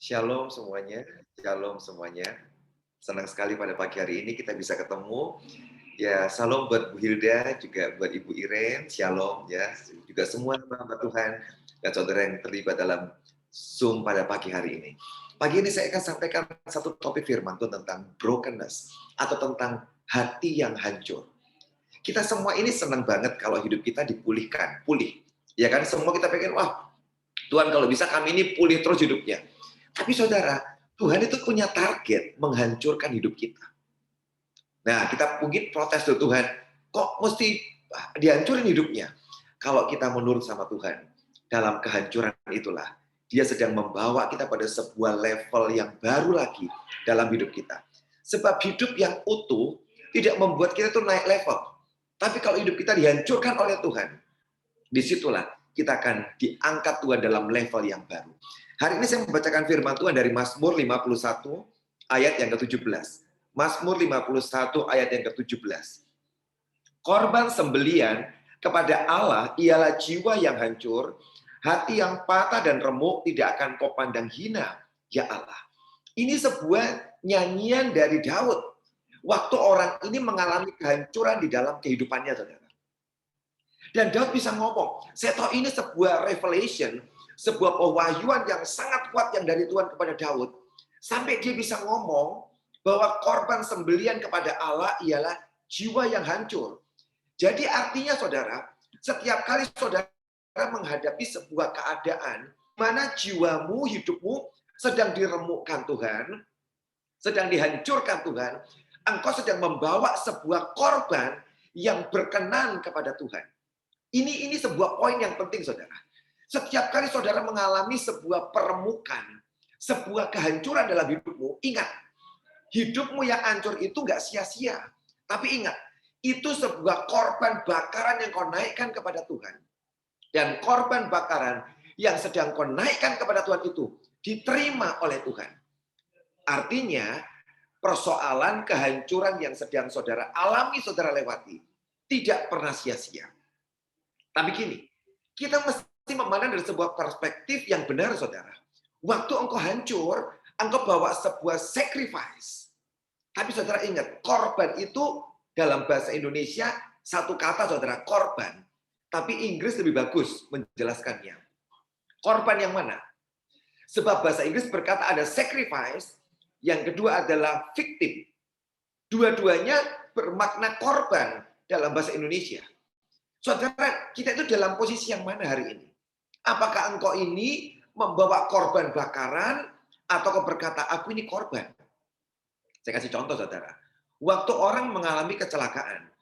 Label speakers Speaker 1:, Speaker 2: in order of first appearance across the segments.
Speaker 1: Shalom semuanya. Senang sekali pada pagi hari ini kita bisa ketemu. Ya, salam buat Bu Hilda, juga buat Ibu Iren, shalom ya. Juga semua hamba Tuhan dan saudara yang terlibat dalam Zoom pada pagi hari ini. Pagi ini saya akan sampaikan satu topik firman Tuhan tentang brokenness atau tentang hati yang hancur. Kita semua ini senang banget kalau hidup kita dipulihkan, pulih. Ya kan, semua kita pengen, wah Tuhan kalau bisa kami ini pulih terus hidupnya. Tapi saudara, Tuhan itu punya target menghancurkan hidup kita. Nah, kita mungkin protes tuh Tuhan, kok mesti dihancurin hidupnya? Kalau kita menurut sama Tuhan, dalam kehancuran itulah, dia sedang membawa kita pada sebuah level yang baru lagi dalam hidup kita. Sebab hidup yang utuh tidak membuat kita tuh naik level. Tapi kalau hidup kita dihancurkan oleh Tuhan, disitulah kita akan diangkat Tuhan dalam level yang baru. Hari ini saya membacakan firman Tuhan dari Mazmur 51 ayat yang ke-17. Mazmur 51 ayat yang ke-17. Korban sembelian kepada Allah ialah jiwa yang hancur, hati yang patah dan remuk tidak akan kau pandang hina, ya Allah. Ini sebuah nyanyian dari Daud. Waktu orang ini mengalami kehancuran di dalam kehidupannya, saudara. Dan Daud bisa ngomong, saya tahu ini sebuah revelation, sebuah pewahyuan yang sangat kuat yang dari Tuhan kepada Daud. Sampai dia bisa ngomong bahwa korban sembelian kepada Allah ialah jiwa yang hancur. Jadi artinya saudara, setiap kali saudara menghadapi sebuah keadaan, mana jiwamu, hidupmu sedang diremukkan Tuhan, sedang dihancurkan Tuhan, engkau sedang membawa sebuah korban yang berkenan kepada Tuhan. Ini sebuah poin yang penting, saudara. Setiap kali saudara mengalami sebuah peremukan, sebuah kehancuran dalam hidupmu, ingat, hidupmu yang hancur itu nggak sia-sia. Tapi ingat, itu sebuah korban bakaran yang kau naikkan kepada Tuhan. Dan korban bakaran yang sedang kau naikkan kepada Tuhan itu diterima oleh Tuhan. Artinya, persoalan kehancuran yang sedang saudara alami, saudara lewati, tidak pernah sia-sia. Tapi gini, kita mesti memandang dari sebuah perspektif yang benar, saudara. Waktu engkau hancur, engkau bawa sebuah sacrifice. Tapi saudara ingat, korban itu dalam bahasa Indonesia satu kata, saudara, korban. Tapi Inggris lebih bagus menjelaskannya. Korban yang mana? Sebab bahasa Inggris berkata ada sacrifice, yang kedua adalah victim. Dua-duanya bermakna korban dalam bahasa Indonesia. Saudara, kita itu dalam posisi yang mana hari ini? Apakah engkau ini membawa korban bakaran atau kau berkata, aku ini korban? Saya kasih contoh, saudara. Waktu orang mengalami kecelakaan,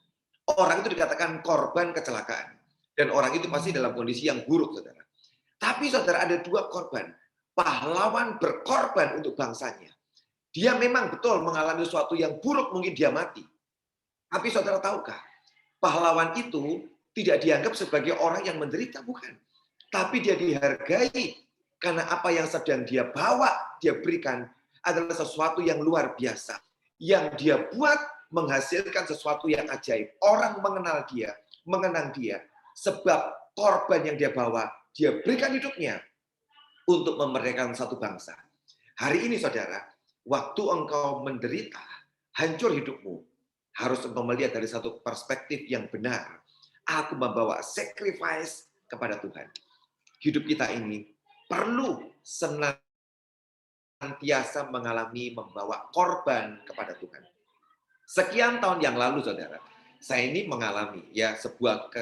Speaker 1: orang itu dikatakan korban kecelakaan. Dan orang itu pasti dalam kondisi yang buruk, saudara. Tapi saudara, ada dua korban. Pahlawan berkorban untuk bangsanya. Dia memang betul mengalami sesuatu yang buruk, mungkin dia mati. Tapi saudara tahukah, pahlawan itu tidak dianggap sebagai orang yang menderita, bukan. Tapi dia dihargai karena apa yang sedang dia bawa, dia berikan adalah sesuatu yang luar biasa. Yang dia buat menghasilkan sesuatu yang ajaib. Orang mengenal dia, mengenang dia. Sebab korban yang dia bawa, dia berikan hidupnya untuk memerdekakan satu bangsa. Hari ini saudara, waktu engkau menderita, hancur hidupmu, harus engkau melihat dari satu perspektif yang benar. Aku membawa sacrifice kepada Tuhan. Hidup kita ini perlu senantiasa mengalami membawa korban kepada Tuhan. Sekian tahun yang lalu, saudara, saya ini mengalami ya sebuah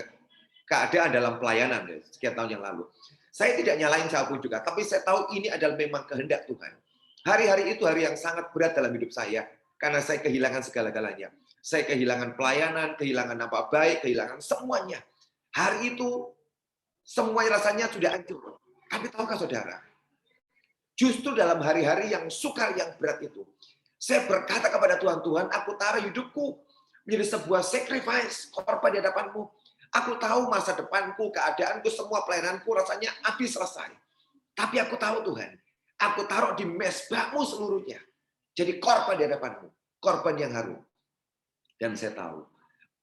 Speaker 1: keadaan dalam pelayanan ya, sekian tahun yang lalu. Saya tidak nyalain siapapun juga, tapi saya tahu ini adalah memang kehendak Tuhan. Hari-hari itu hari yang sangat berat dalam hidup saya, karena saya kehilangan segala-galanya. Saya kehilangan pelayanan, kehilangan nama baik, kehilangan semuanya. Hari itu semuanya rasanya sudah hancur. Tapi tahukah saudara, justru dalam hari-hari yang sukar, yang berat itu, saya berkata kepada Tuhan, Tuhan, aku taruh hidupku menjadi sebuah sacrifice, korban di hadapan-Mu. Aku tahu masa depanku, keadaanku, semua pelayananku rasanya habis selesai. Tapi aku tahu Tuhan, aku taruh di mezbah-Mu seluruhnya. Jadi korban di hadapan-Mu, korban yang harum. Dan saya tahu,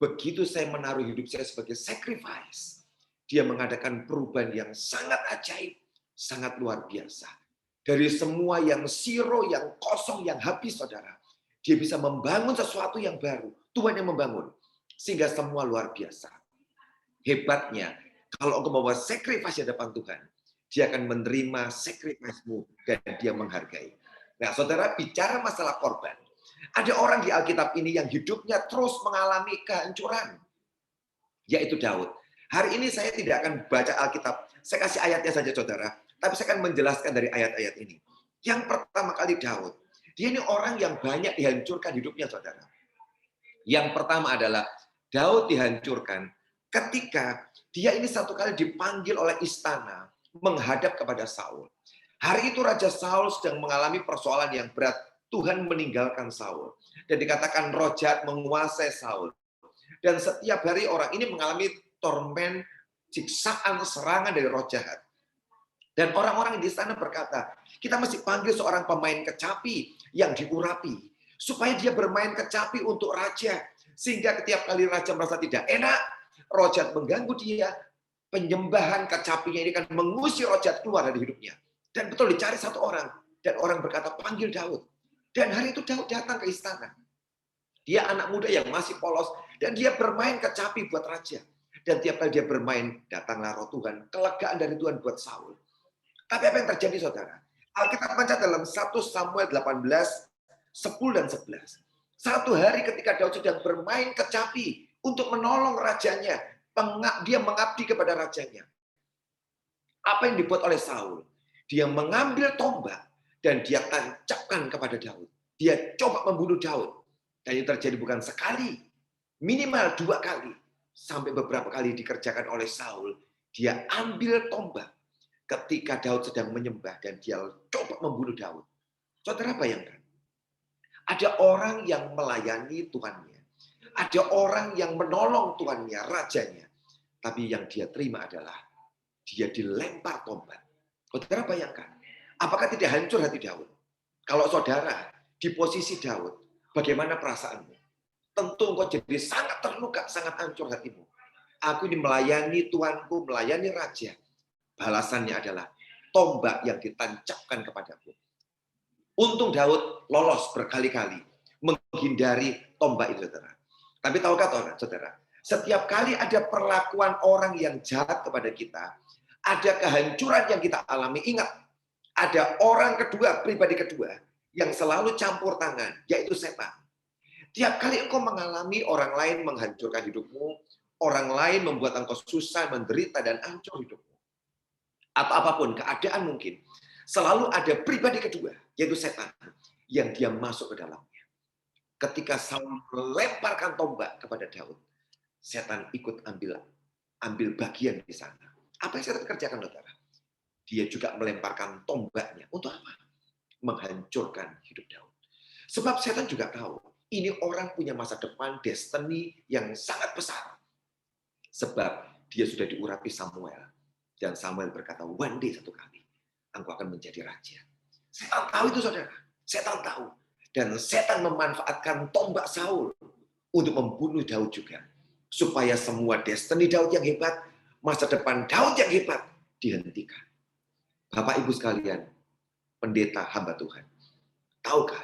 Speaker 1: begitu saya menaruh hidup saya sebagai sacrifice, dia mengadakan perubahan yang sangat ajaib, sangat luar biasa. Dari semua yang zero, yang kosong, yang habis, saudara. Dia bisa membangun sesuatu yang baru. Tuhan yang membangun. Sehingga semua luar biasa. Hebatnya, kalau engkau membawa sacrifice di depan Tuhan, dia akan menerima sacrifice-mu dan dia menghargai. Nah, saudara, bicara masalah korban. Ada orang di Alkitab ini yang hidupnya terus mengalami kehancuran, yaitu Daud. Hari ini saya tidak akan baca Alkitab. Saya kasih ayatnya saja, saudara. Tapi saya akan menjelaskan dari ayat-ayat ini. Yang pertama kali Daud. Dia ini orang yang banyak dihancurkan hidupnya, saudara. Yang pertama adalah Daud dihancurkan ketika dia ini satu kali dipanggil oleh istana menghadap kepada Saul. Hari itu Raja Saul sedang mengalami persoalan yang berat. Tuhan meninggalkan Saul. Dan dikatakan roh jahat menguasai Saul. Dan setiap hari orang ini mengalami tormen, siksaan, serangan dari roh jahat. Dan orang-orang di sana berkata, kita mesti panggil seorang pemain kecapi yang diurapi. Supaya dia bermain kecapi untuk raja. Sehingga setiap kali raja merasa tidak enak, roh jahat mengganggu dia, penyembahan kecapinya ini akan mengusir roh jahat keluar dari hidupnya. Dan betul dicari satu orang. Dan orang berkata, panggil Daud. Dan hari itu Daud datang ke istana. Dia anak muda yang masih polos. Dan dia bermain kecapi buat raja. Dan tiap kali dia bermain, datanglah roh Tuhan. Kelegaan dari Tuhan buat Saul. Tapi apa yang terjadi, saudara? Alkitab mencatat dalam 1 Samuel 18, 10 dan 11. Satu hari ketika Daud sedang bermain kecapi untuk menolong rajanya. Dia mengabdi kepada rajanya. Apa yang dibuat oleh Saul? Dia mengambil tombak dan dia tancapkan kepada Daud. Dia coba membunuh Daud. Dan itu terjadi bukan sekali, minimal 2 kali. Sampai beberapa kali dikerjakan oleh Saul. Dia ambil tombak ketika Daud sedang menyembah dan dia coba membunuh Daud. Saudara bayangkan, ada orang yang melayani Tuhannya. Ada orang yang menolong Tuhannya, rajanya. Tapi yang dia terima adalah dia dilempar tombak. Saudara bayangkan, apakah tidak hancur hati Daud? Kalau saudara di posisi Daud, bagaimana perasaanmu? Tentu engkau jadi sangat terluka, sangat hancur hatimu. Aku ini melayani Tuhanku, melayani Raja. Balasannya adalah tombak yang ditancapkan kepadaku. Untung Daud lolos berkali-kali menghindari tombak itu, saudara. Tapi tahukah saudara, setiap kali ada perlakuan orang yang jahat kepada kita, ada kehancuran yang kita alami, ingat, ada orang kedua, pribadi kedua, yang selalu campur tangan, yaitu setan. Tiap kali engkau mengalami orang lain menghancurkan hidupmu, orang lain membuat engkau susah, menderita, dan hancur hidupmu. Atau apapun, keadaan mungkin. Selalu ada pribadi kedua, yaitu setan, yang dia masuk ke dalamnya. Ketika Saul melemparkan tombak kepada Daud, setan ikut ambil bagian di sana. Apa yang setan kerjakan, saudara? Dia juga melemparkan tombaknya. Untuk apa? Menghancurkan hidup Daud. Sebab setan juga tahu, ini orang punya masa depan, destiny yang sangat besar. Sebab dia sudah diurapi Samuel. Dan Samuel berkata, one day satu kali, engkau akan menjadi raja. Setan tahu itu, saudara. Setan tahu. Dan setan memanfaatkan tombak Saul untuk membunuh Daud juga. Supaya semua destiny Daud yang hebat, masa depan Daud yang hebat, dihentikan. Bapak Ibu sekalian, pendeta hamba Tuhan. Tahukah,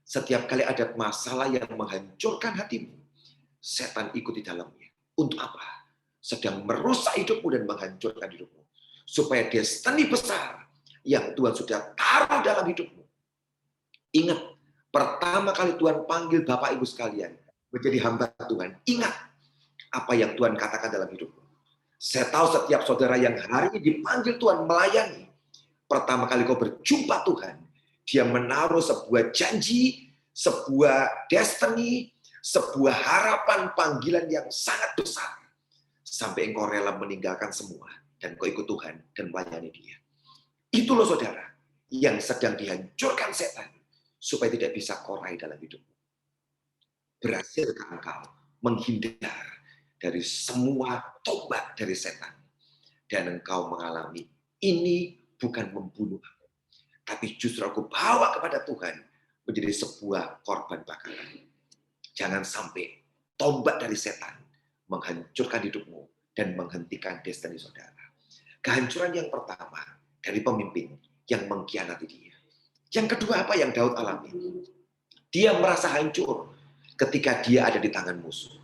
Speaker 1: setiap kali ada masalah yang menghancurkan hatimu, setan ikut di dalamnya. Untuk apa? Sedang merusak hidupmu dan menghancurkan hidupmu. Supaya destiny besar yang Tuhan sudah taruh dalam hidupmu. Ingat, pertama kali Tuhan panggil Bapak Ibu sekalian menjadi hamba Tuhan. Ingat apa yang Tuhan katakan dalam hidupmu. Saya tahu setiap saudara yang hari ini dipanggil Tuhan melayani. Pertama kali kau berjumpa Tuhan, dia menaruh sebuah janji, sebuah destiny, sebuah harapan panggilan yang sangat besar. Sampai engkau rela meninggalkan semua dan kau ikut Tuhan dan melayani dia. Itu loh saudara, yang sedang dihancurkan setan supaya tidak bisa kau raih dalam hidupmu. Berhasilkah engkau menghindar dari semua tombak dari setan dan engkau mengalami ini bukan membunuh aku, tapi justru aku bawa kepada Tuhan menjadi sebuah korban bakaran. Jangan sampai tombak dari setan menghancurkan hidupmu dan menghentikan destiny saudara. Kehancuran yang pertama dari pemimpin, yang mengkhianati dia. Yang kedua apa yang Daud alami? Dia merasa hancur ketika dia ada di tangan musuh.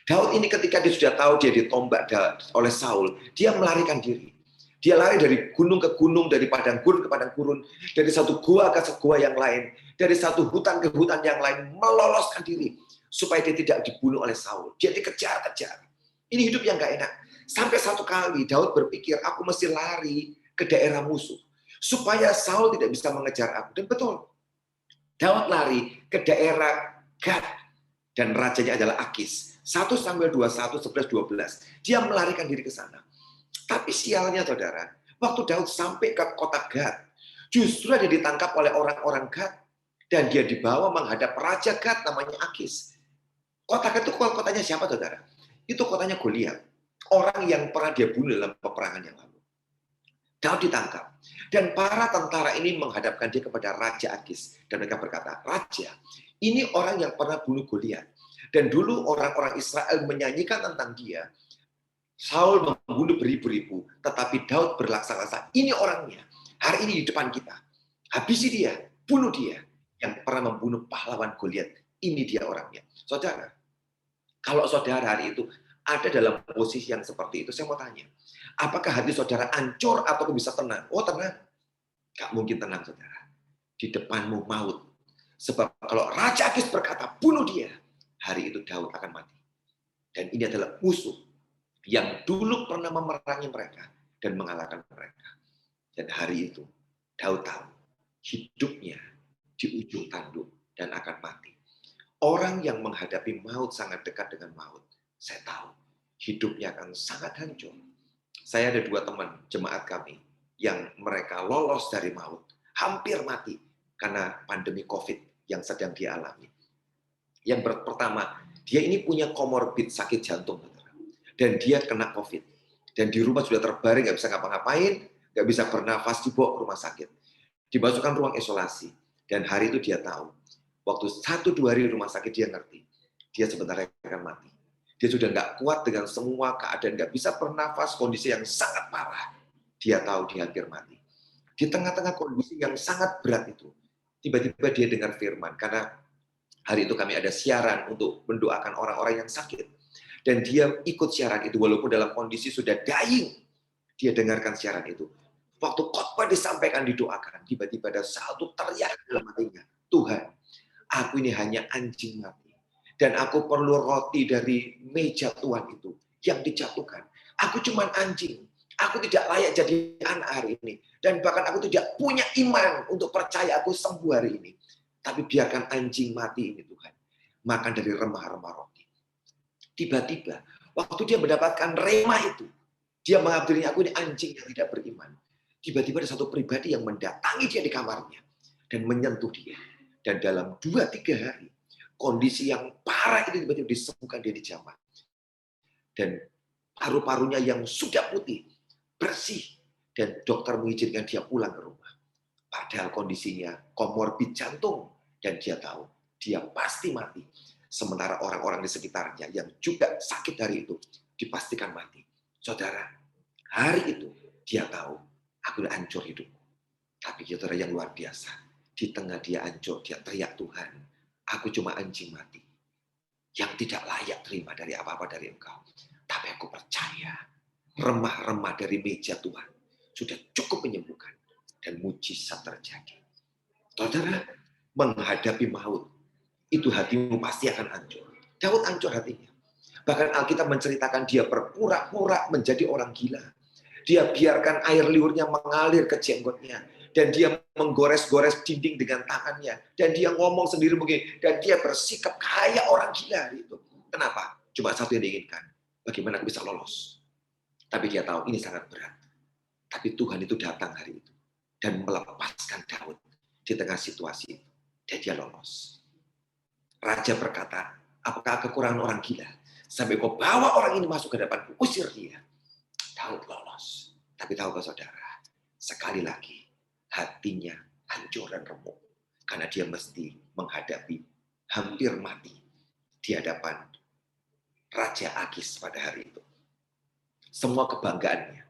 Speaker 1: Daud ini ketika dia sudah tahu dia ditombak oleh Saul, dia melarikan diri. Dia lari dari gunung ke gunung, dari padang gurun ke padang gurun, dari satu gua ke gua yang lain, dari satu hutan ke hutan yang lain, meloloskan diri supaya dia tidak dibunuh oleh Saul. Dia dikejar-kejar. Ini hidup yang gak enak. Sampai satu kali Daud berpikir, aku mesti lari ke daerah musuh supaya Saul tidak bisa mengejar aku. Dan betul, Daud lari ke daerah Gad dan rajanya adalah Akis. 1 Samuel 21, 11, 12. Dia melarikan diri ke sana. Tapi sialnya saudara, waktu Daud sampai ke kota Gad, justru dia ditangkap oleh orang-orang Gad dan dia dibawa menghadap raja Gad namanya Akis. Kota Gad itu kotanya siapa saudara? Itu kotanya Goliat, orang yang pernah dia bunuh dalam peperangan yang lalu. Daud ditangkap dan para tentara ini menghadapkan dia kepada Raja Akis dan mereka berkata, Raja, ini orang yang pernah bunuh Goliat dan dulu orang-orang Israel menyanyikan tentang dia. Saul membunuh beribu-ribu, tetapi Daud berlaksa-laksa. Ini orangnya. Hari ini di depan kita. Habisi dia, bunuh dia. Yang pernah membunuh pahlawan Goliat. Ini dia orangnya. Saudara, kalau saudara hari itu ada dalam posisi yang seperti itu, saya mau tanya, apakah hati saudara hancur atau bisa tenang? Oh tenang. Gak mungkin tenang saudara. Di depanmu maut. Sebab kalau Raja Akis berkata, bunuh dia, hari itu Daud akan mati. Dan ini adalah musuh yang dulu pernah memerangi mereka dan mengalahkan mereka. Dan hari itu, Daud tahu hidupnya di ujung tanduk dan akan mati. Orang yang menghadapi maut sangat dekat dengan maut. Saya tahu hidupnya akan sangat hancur. Saya ada 2 teman jemaat kami yang mereka lolos dari maut, hampir mati karena pandemi COVID yang sedang dialami. Yang pertama, dia ini punya komorbid sakit jantung. Dan dia kena COVID. Dan di rumah sudah terbaring, nggak bisa ngapa-ngapain, nggak bisa bernafas, dibawa ke rumah sakit. Dimasukkan ruang isolasi. Dan hari itu dia tahu. Waktu 1-2 hari di rumah sakit, dia ngerti. Dia sebenarnya akan mati. Dia sudah nggak kuat dengan semua keadaan, nggak bisa bernafas, kondisi yang sangat parah. Dia tahu dia hampir mati. Di tengah-tengah kondisi yang sangat berat itu, tiba-tiba dia dengar firman. Karena hari itu kami ada siaran untuk mendoakan orang-orang yang sakit. Dan dia ikut siaran itu, walaupun dalam kondisi sudah dying, dia dengarkan siaran itu. Waktu khotbah disampaikan, didoakan, tiba-tiba ada satu teriak dalam hatinya, Tuhan, aku ini hanya anjing mati. Dan aku perlu roti dari meja Tuhan itu, yang dijatuhkan. Aku cuma anjing, aku tidak layak jadi anak hari ini. Dan bahkan aku tidak punya iman untuk percaya aku sembuh hari ini. Tapi biarkan anjing mati ini Tuhan, makan dari remah-remah roti. Tiba-tiba, waktu dia mendapatkan rema itu, dia menganggap dirinya, aku ini anjing yang tidak beriman. Tiba-tiba ada satu pribadi yang mendatangi dia di kamarnya dan menyentuh dia. Dan dalam 2-3 hari, kondisi yang parah itu tiba-tiba disembuhkan, dia dijamah. Dan paru-parunya yang sudah putih, bersih, dan dokter mengizinkan dia pulang ke rumah. Padahal kondisinya komorbid jantung, dan dia tahu dia pasti mati. Sementara orang-orang di sekitarnya yang juga sakit hari itu dipastikan mati. Saudara, hari itu dia tahu, aku udah hancur hidupku. Tapi saudara yang luar biasa, di tengah dia hancur, dia teriak, Tuhan, aku cuma anjing mati yang tidak layak terima dari apa-apa dari Engkau. Tapi aku percaya, remah-remah dari meja Tuhan sudah cukup menyembuhkan dan mujizat terjadi. Saudara, menghadapi maut, itu hatimu pasti akan hancur. Daud hancur hatinya. Bahkan Alkitab menceritakan dia berpura-pura menjadi orang gila. Dia biarkan air liurnya mengalir ke jenggotnya. Dan dia menggores-gores dinding dengan tangannya. Dan dia ngomong sendiri mungkin. Dan dia bersikap kayak orang gila. Gitu. Kenapa? Cuma satu yang diinginkan. Bagaimana aku bisa lolos? Tapi dia tahu ini sangat berat. Tapi Tuhan itu datang hari itu. Dan melepaskan Daud di tengah situasi itu. Dan dia lolos. Raja berkata, apakah kekurangan orang gila? Sampai kau bawa orang ini masuk ke depanku, usir dia. Daud lolos. Tapi tahu saudara, sekali lagi hatinya hancur dan remuk. Karena dia mesti menghadapi hampir mati di hadapan Raja Akis pada hari itu. Semua kebanggaannya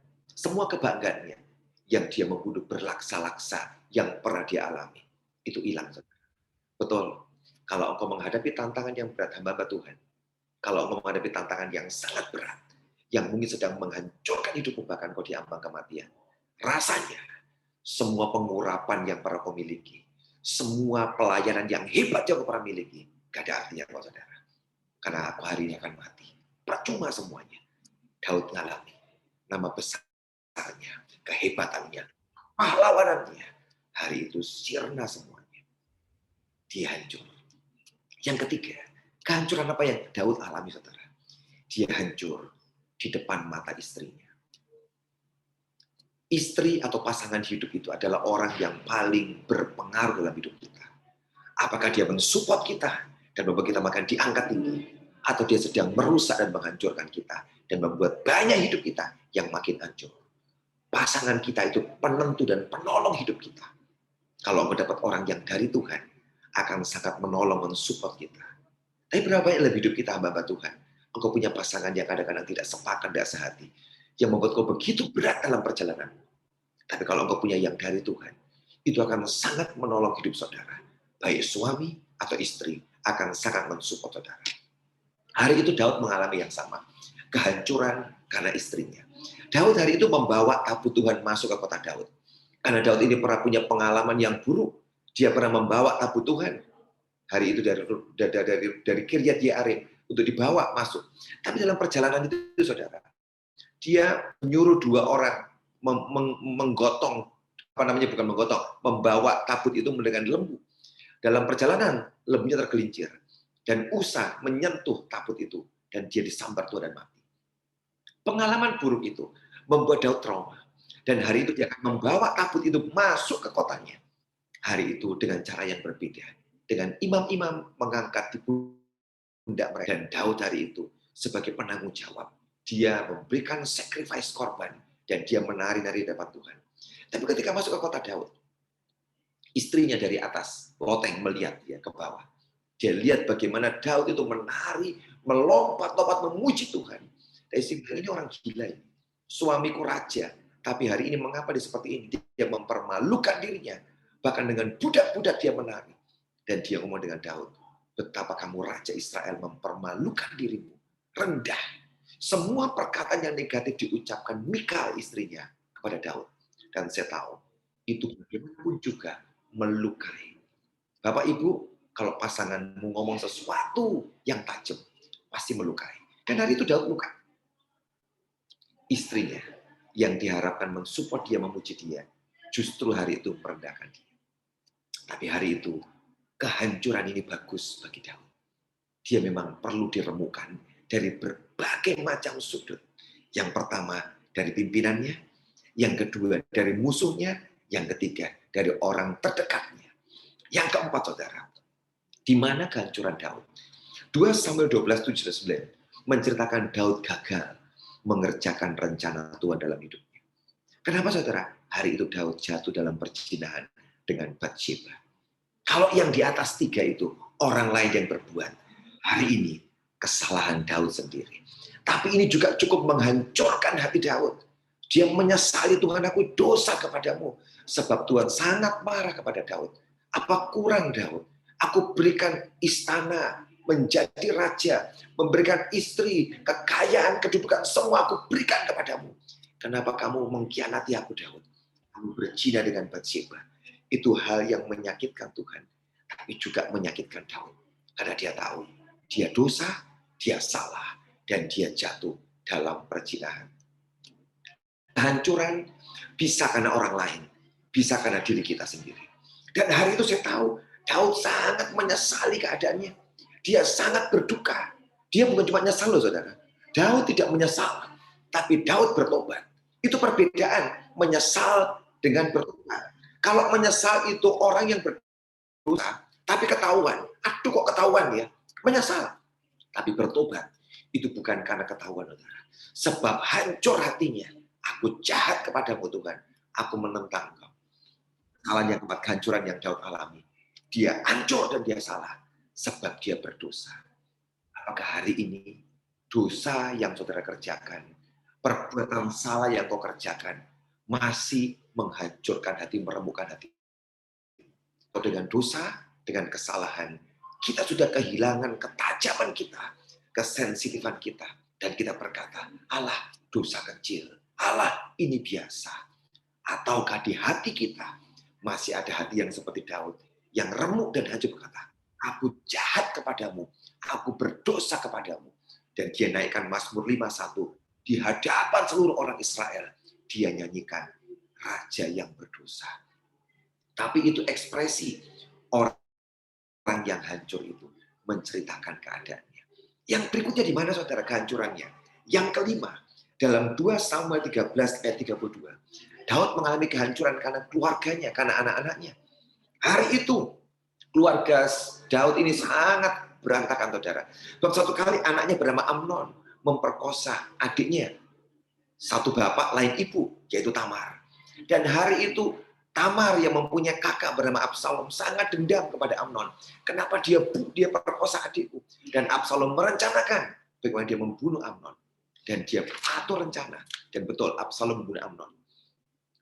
Speaker 1: yang dia membunuh berlaksa-laksa yang pernah dia alami. Itu hilang. Betul. Kalau engkau menghadapi tantangan yang berat, hamba Tuhan, kalau engkau menghadapi tantangan yang sangat berat, yang mungkin sedang menghancurkan hidupmu, bahkan kau diambang kematian, rasanya semua pengurapan yang pernah kau miliki, semua pelayanan yang hebat yang kau pernah miliki, gak ada artinya kau saudara. Karena aku hari ini akan mati. Percuma semuanya. Daud ngalami nama besarnya, kehebatannya, pahlawanannya. Hari itu sirna semuanya. Dia hancur. Yang ketiga, kehancuran apa yang Daud alami, saudara? Dia hancur di depan mata istrinya. Istri atau pasangan hidup itu adalah orang yang paling berpengaruh dalam hidup kita. Apakah dia mensupport kita dan membuat kita makan diangkat tinggi, atau dia sedang merusak dan menghancurkan kita dan membuat banyak hidup kita yang makin hancur. Pasangan kita itu penentu dan penolong hidup kita. Kalau mendapat orang yang dari Tuhan, akan sangat menolong, mensupport kita. Tapi berapa banyak lebih hidup kita hamba Tuhan? Engkau punya pasangan yang kadang-kadang tidak sepakat, tidak sehati, yang membuat kau begitu berat dalam perjalanan. Tapi kalau engkau punya yang dari Tuhan, itu akan sangat menolong hidup saudara. Baik suami atau istri akan sangat mensupport saudara. Hari itu Daud mengalami yang sama. Kehancuran karena istrinya. Daud hari itu membawa tabut Tuhan masuk ke kota Daud. Karena Daud ini pernah punya pengalaman yang buruk. Dia pernah membawa tabut Tuhan. Hari itu dari Kiryat Yearim untuk dibawa masuk. Tapi dalam perjalanan itu, saudara, dia menyuruh 2 orang menggotong, bukan menggotong, membawa tabut itu dengan lembu. Dalam perjalanan, lembunya tergelincir. Dan Usa menyentuh tabut itu. Dan dia disambar Tuhan dan mati. Pengalaman buruk itu membuat Daud trauma. Dan hari itu dia akan membawa tabut itu masuk ke kotanya. Hari itu dengan cara yang berbeda. Dengan imam-imam mengangkat di pundak mereka. Dan Daud hari itu sebagai penanggung jawab. Dia memberikan sacrifice korban. Dan dia menari-nari di depan Tuhan. Tapi ketika masuk ke kota Daud, istrinya dari atas loteng melihat dia ke bawah. Dia lihat bagaimana Daud itu menari, melompat-lompat memuji Tuhan. Dan istri bilang, ini orang gila ini. Suamiku raja, tapi hari ini mengapa dia seperti ini? Dia mempermalukan dirinya. Bahkan dengan budak-budak dia menari. Dan dia ngomong dengan Daud, betapa kamu raja Israel mempermalukan dirimu. Rendah. Semua perkataan yang negatif diucapkan Mikal istrinya kepada Daud. Dan saya tahu, itu bagaimanapun juga melukai. Bapak Ibu, kalau pasanganmu ngomong sesuatu yang tajam, pasti melukai. Dan hari itu Daud luka. Istrinya yang diharapkan mensupport dia, memuji dia, justru hari itu merendahkan dia. Tapi hari itu, kehancuran ini bagus bagi Daud. Dia memang perlu diremukan dari berbagai macam sudut. Yang pertama, dari pimpinannya. Yang kedua, dari musuhnya. Yang ketiga, dari orang terdekatnya. Yang keempat, saudara, di mana kehancuran Daud? 2 Samuel 12:7-9 menceritakan Daud gagal mengerjakan rencana Tuhan dalam hidupnya. Kenapa, saudara? Hari itu Daud jatuh dalam perzinahan dengan Batsheba. Kalau yang di atas 3 itu orang lain yang berbuat, hari ini kesalahan Daud sendiri. Tapi ini juga cukup menghancurkan hati Daud. Dia menyesali, Tuhan, aku dosa kepadamu. Sebab Tuhan sangat marah kepada Daud. Apa kurang Daud? Aku berikan istana, menjadi raja, memberikan istri, kekayaan, kedudukan, semua aku berikan kepadamu. Kenapa kamu mengkhianati aku, Daud? Kamu berzina dengan Batsheba. Itu hal yang menyakitkan Tuhan, tapi juga menyakitkan Daud. Karena dia tahu, dia dosa, dia salah, dan dia jatuh dalam perzinahan. Kehancuran bisa karena orang lain, bisa karena diri kita sendiri. Dan hari itu saya tahu, Daud sangat menyesali keadaannya. Dia sangat berduka. Dia bukan cuma nyesal loh, saudara. Daud tidak menyesal, tapi Daud bertobat. Itu perbedaan menyesal dengan bertobat. Kalau menyesal itu orang yang berdosa, tapi ketahuan. Aduh kok ketahuan ya? Menyesal. Tapi bertobat itu bukan karena ketahuan, saudara. Sebab hancur hatinya. Aku jahat kepadamu, Tuhan. Aku menentang engkau. Kesalahan yang keempat, kehancuran yang Daud alami. Dia hancur dan dia salah. Sebab dia berdosa. Apakah hari ini dosa yang saudara kerjakan, perbuatan salah yang kau kerjakan, masih menghancurkan hati, meremukkan hati. Dengan dosa, dengan kesalahan, kita sudah kehilangan ketajaman kita, kesensitifan kita, dan kita berkata, Allah, dosa kecil, Allah, ini biasa. Ataukah di hati kita masih ada hati yang seperti Daud, yang remuk dan hancur berkata, aku jahat kepadamu, aku berdosa kepadamu. Dan dia naikkan Mazmur 51 di hadapan seluruh orang Israel. Dia nyanyikan Raja yang berdosa. Tapi itu ekspresi orang yang hancur itu menceritakan keadaannya. Yang berikutnya di mana saudara kehancurannya? Yang kelima, dalam 2 Samuel 13 ayat 32. Daud mengalami kehancuran karena keluarganya, karena anak-anaknya. Hari itu keluarga Daud ini sangat berantakan, saudara. Suatu kali anaknya bernama Amnon memperkosa adiknya. Satu bapak, lain ibu, yaitu Tamar. Dan hari itu Tamar yang mempunyai kakak bernama Absalom sangat dendam kepada Amnon. Kenapa dia perkosa adikku? Dan Absalom merencanakan bagaimana dia membunuh Amnon. Dan dia beratur rencana. Dan betul, Absalom membunuh Amnon.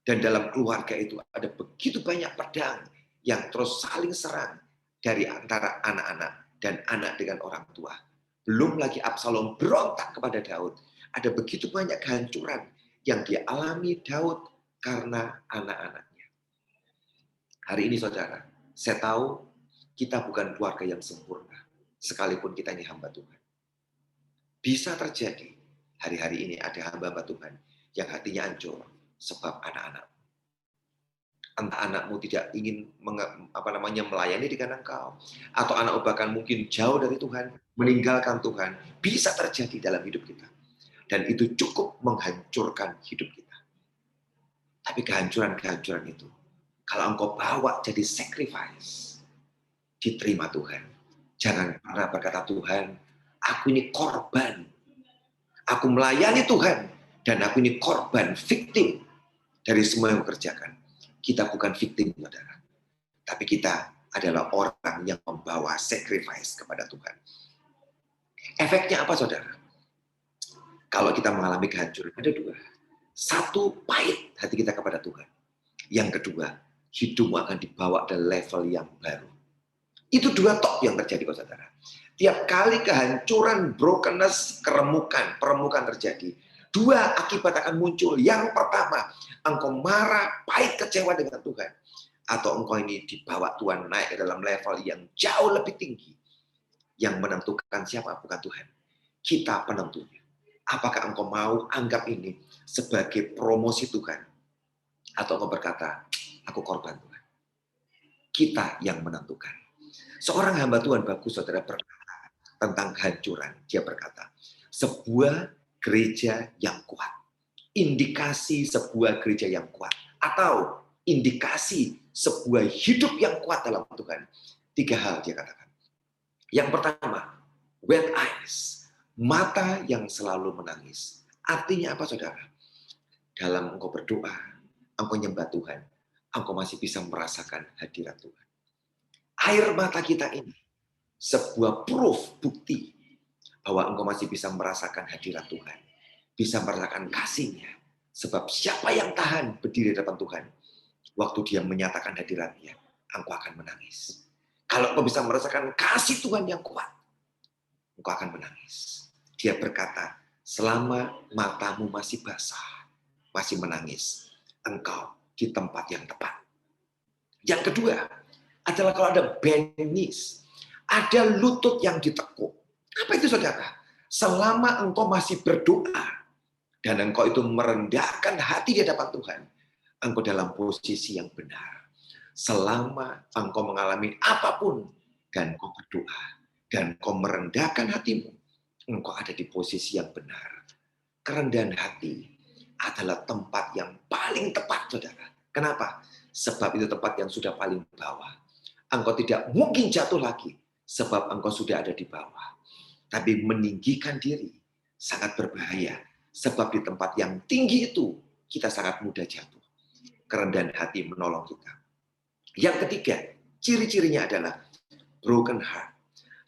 Speaker 1: Dan dalam keluarga itu ada begitu banyak pedang yang terus saling serang dari antara anak-anak dan anak dengan orang tua. Belum lagi Absalom berontak kepada Daud. Ada begitu banyak kehancuran yang dialami Daud karena anak-anaknya. Hari ini saudara, saya tahu kita bukan keluarga yang sempurna, sekalipun kita ini hamba Tuhan. Bisa terjadi hari-hari ini ada hamba-hamba Tuhan yang hatinya hancur sebab anak-anak. Entah anakmu tidak ingin melayani dengan engkau, atau anak bahkan mungkin jauh dari Tuhan, meninggalkan Tuhan, bisa terjadi dalam hidup kita. Dan itu cukup menghancurkan hidup kita. Tapi kehancuran-kehancuran itu, kalau engkau bawa jadi sacrifice, diterima Tuhan. Jangan pernah berkata, Tuhan, aku ini korban. Aku melayani Tuhan, dan aku ini korban, victim dari semua yang mengerjakan. Kita bukan victim, saudara. Tapi kita adalah orang yang membawa sacrifice kepada Tuhan. Efeknya apa, saudara? Kalau kita mengalami kehancuran, ada dua. Satu, pahit hati kita kepada Tuhan. Yang kedua, hidupmu akan dibawa ke level yang baru. Itu dua top yang terjadi, saudara. Tiap kali kehancuran, brokenness, keremukan, peremukan terjadi, dua akibat akan muncul. Yang pertama, engkau marah, pahit, kecewa dengan Tuhan. Atau engkau ini dibawa Tuhan naik ke dalam level yang jauh lebih tinggi. Yang menentukan siapa? Bukan Tuhan. Kita penentunya. Apakah engkau mau anggap ini sebagai promosi Tuhan? Atau engkau berkata, aku korban Tuhan. Kita yang menentukan. Seorang hamba Tuhan bagus, saudara, berkata tentang kehancuran. Dia berkata, sebuah gereja yang kuat. Indikasi sebuah gereja yang kuat. Atau indikasi sebuah hidup yang kuat dalam Tuhan. Tiga hal dia katakan. Yang pertama, wet eyes. Mata yang selalu menangis. Artinya apa, saudara? Dalam engkau berdoa, engkau nyembah Tuhan, engkau masih bisa merasakan hadirat Tuhan. Air mata kita ini sebuah proof, bukti bahwa engkau masih bisa merasakan hadirat Tuhan, bisa merasakan kasih-Nya. Sebab siapa yang tahan berdiri di depan Tuhan, waktu Dia menyatakan hadirat-Nya, engkau akan menangis. Kalau engkau bisa merasakan kasih Tuhan yang kuat, engkau akan menangis. Dia berkata, selama matamu masih basah, masih menangis, engkau di tempat yang tepat. Yang kedua adalah kalau ada bend knees, ada lutut yang ditekuk. Apa itu, saudara? Selama engkau masih berdoa dan engkau itu merendahkan hati di hadapan Tuhan, engkau dalam posisi yang benar. Selama engkau mengalami apapun dan engkau berdoa dan engkau merendahkan hatimu, engkau ada di posisi yang benar. Kerendahan hati adalah tempat yang paling tepat, saudara. Kenapa? Sebab itu tempat yang sudah paling bawah. Engkau tidak mungkin jatuh lagi, sebab engkau sudah ada di bawah. Tapi meninggikan diri sangat berbahaya, sebab di tempat yang tinggi itu kita sangat mudah jatuh. Kerendahan hati menolong kita. Yang ketiga, ciri-cirinya adalah broken heart,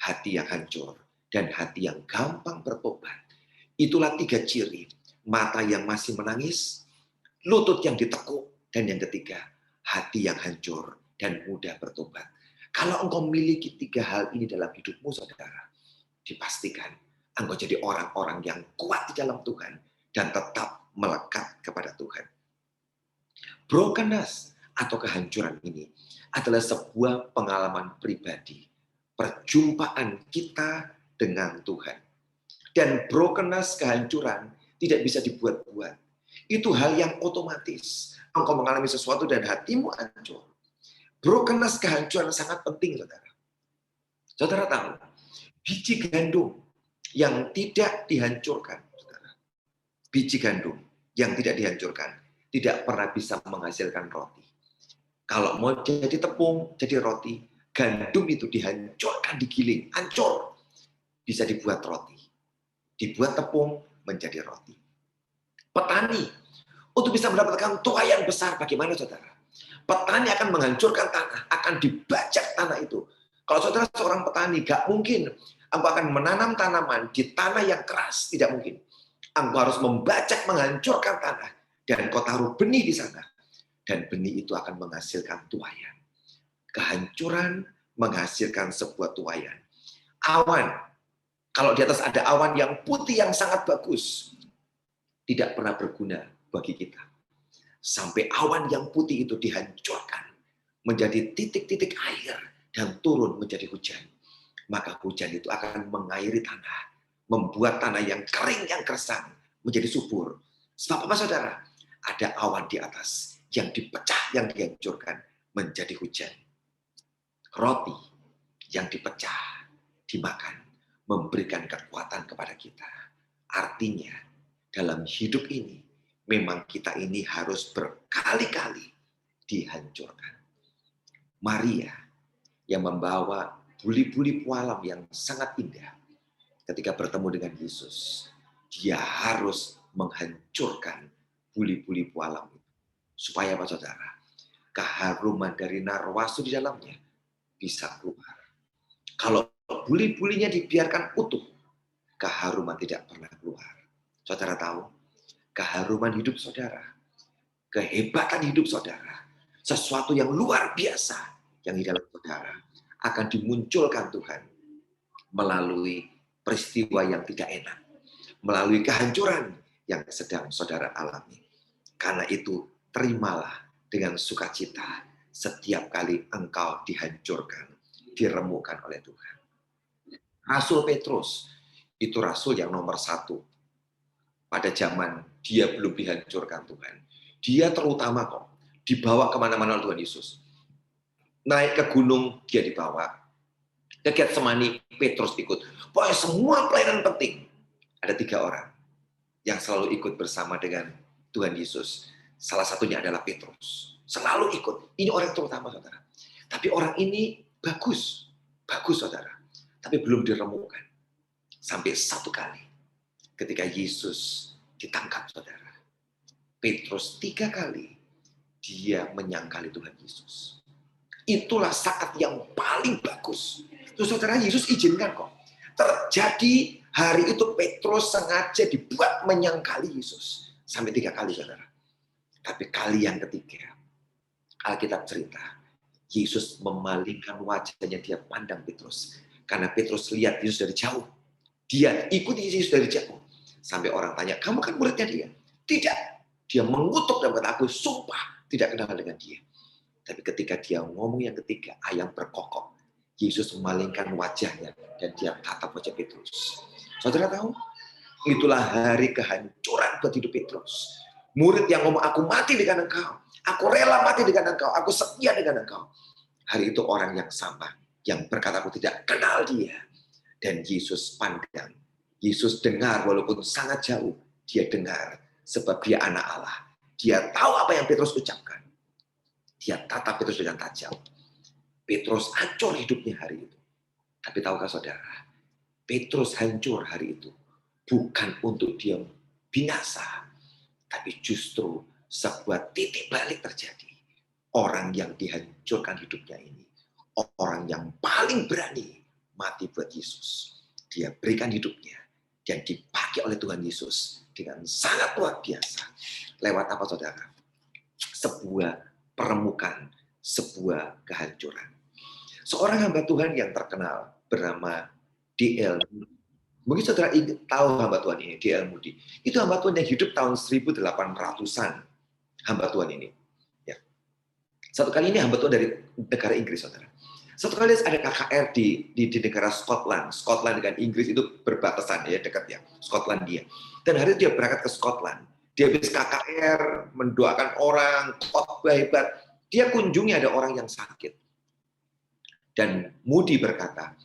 Speaker 1: hati yang hancur, dan hati yang gampang bertobat. Itulah tiga ciri. Mata yang masih menangis, lutut yang ditekuk, Dan yang ketiga, hati yang hancur dan mudah bertobat. Kalau engkau memiliki 3 hal ini dalam hidupmu, saudara, dipastikan engkau jadi orang-orang yang kuat di dalam Tuhan dan tetap melekat kepada Tuhan. Brokenness atau kehancuran ini adalah sebuah pengalaman pribadi, perjumpaan kita dengan Tuhan. Dan brokenness, kehancuran, tidak bisa dibuat-buat. Itu hal yang otomatis. Engkau mengalami sesuatu dan hatimu hancur. Brokenness, kehancuran sangat penting, saudara. Saudara tahu, biji gandum yang tidak dihancurkan, saudara. Biji gandum yang tidak dihancurkan, tidak pernah bisa menghasilkan roti. Kalau mau jadi tepung, jadi roti, gandum itu dihancurkan, digiling, hancur. Bisa dibuat roti. Dibuat tepung, menjadi roti. Petani, untuk bisa mendapatkan tuai yang besar, bagaimana saudara? Petani akan menghancurkan tanah, akan dibajak tanah itu. Kalau saudara seorang petani, gak mungkin engkau akan menanam tanaman di tanah yang keras, tidak mungkin. Engkau harus membajak, menghancurkan tanah, dan kau taruh benih di sana. Dan benih itu akan menghasilkan tuaian. Kehancuran menghasilkan sebuah tuaian. Awan, kalau di atas ada awan yang putih yang sangat bagus, tidak pernah berguna bagi kita. Sampai awan yang putih itu dihancurkan menjadi titik-titik air dan turun menjadi hujan. Maka hujan itu akan mengairi tanah, membuat tanah yang kering, yang gersang menjadi subur. Sebab apa saudara? Ada awan di atas yang dipecah, yang dihancurkan menjadi hujan. Roti yang dipecah, dimakan, memberikan kekuatan kepada kita. Artinya, dalam hidup ini, memang kita ini harus berkali-kali dihancurkan. Maria yang membawa buli-buli pualam yang sangat indah, ketika bertemu dengan Yesus, dia harus menghancurkan buli-buli pualam itu. Supaya apa saudara? Keharuman dari narwastu di dalamnya bisa keluar. Kalau buli-bulinya dibiarkan utuh, keharuman tidak pernah keluar. Saudara tahu, keharuman hidup saudara, kehebatan hidup saudara, sesuatu yang luar biasa yang di dalam saudara akan dimunculkan Tuhan melalui peristiwa yang tidak enak, melalui kehancuran yang sedang saudara alami. Karena itu, terimalah dengan sukacita setiap kali engkau dihancurkan, diremukkan oleh Tuhan. Rasul Petrus, itu rasul yang nomor 1. Pada zaman dia belum dihancurkan Tuhan. Dia terutama kok, dibawa kemana-mana oleh Tuhan Yesus. Naik ke gunung, dia dibawa. Ke Getsemani, Petrus ikut. Pokoknya semua pelayanan penting. Ada 3 orang yang selalu ikut bersama dengan Tuhan Yesus. Salah satunya adalah Petrus. Selalu ikut. Ini orang terutama, saudara. Tapi orang ini bagus. Bagus, saudara. Tapi belum diremukkan. Sampai 1 kali. Ketika Yesus ditangkap, saudara. Petrus 3 kali dia menyangkali Tuhan Yesus. Itulah saat yang paling bagus. Terus saudara, Yesus izinkan kok. Terjadi hari itu Petrus sengaja dibuat menyangkali Yesus. Sampai 3 kali, saudara. Tapi kali yang ketiga, Alkitab cerita, Yesus memalingkan wajahnya, dia pandang Petrus. Karena Petrus lihat Yesus dari jauh. Dia ikuti Yesus dari jauh. Sampai orang tanya, kamu kan muridnya dia? Tidak. Dia mengutuk dan berkata, aku sumpah tidak kenal dengan dia. Tapi ketika dia ngomong yang ketiga, ayam berkokok. Yesus memalingkan wajahnya dan dia tatap wajah Petrus. Saudara tahu? Itulah hari kehancuran buat hidup Petrus. Murid yang ngomong, aku mati dengan engkau. Aku rela mati dengan engkau. Aku setia dengan engkau. Hari itu orang yang sama. Yang berkata, aku tidak kenal dia. Dan Yesus pandang. Yesus dengar walaupun sangat jauh. Dia dengar sebab dia anak Allah. Dia tahu apa yang Petrus ucapkan. Dia tatap Petrus dengan tajam. Petrus hancur hidupnya hari itu. Tapi tahukah saudara? Petrus hancur hari itu. Bukan untuk dia binasa. Tapi justru sebuah titik balik terjadi. Orang yang dihancurkan hidupnya ini. Orang yang paling berani mati buat Yesus. Dia berikan hidupnya. Dan dipakai oleh Tuhan Yesus. Dengan sangat luar biasa. Lewat apa saudara? sebuah peremukan, sebuah kehancuran. Seorang hamba Tuhan yang terkenal bernama D.L. Mungkin saudara tahu hamba Tuhan ini, D.L. Moody. Itu hamba Tuhan yang hidup tahun 1800-an, hamba Tuhan ini. Ya. Satu kali ini hamba Tuhan dari negara Inggris, saudara. Satu kali ada KKR di negara Scotland. Scotland dengan Inggris itu berbatasan, ya, dekat ya, Skotlandia. Dan hari itu dia berangkat ke Scotland. Dia habis KKR, mendoakan orang, khotbah hebat. Dia kunjungi ada orang yang sakit. Dan Moody berkata,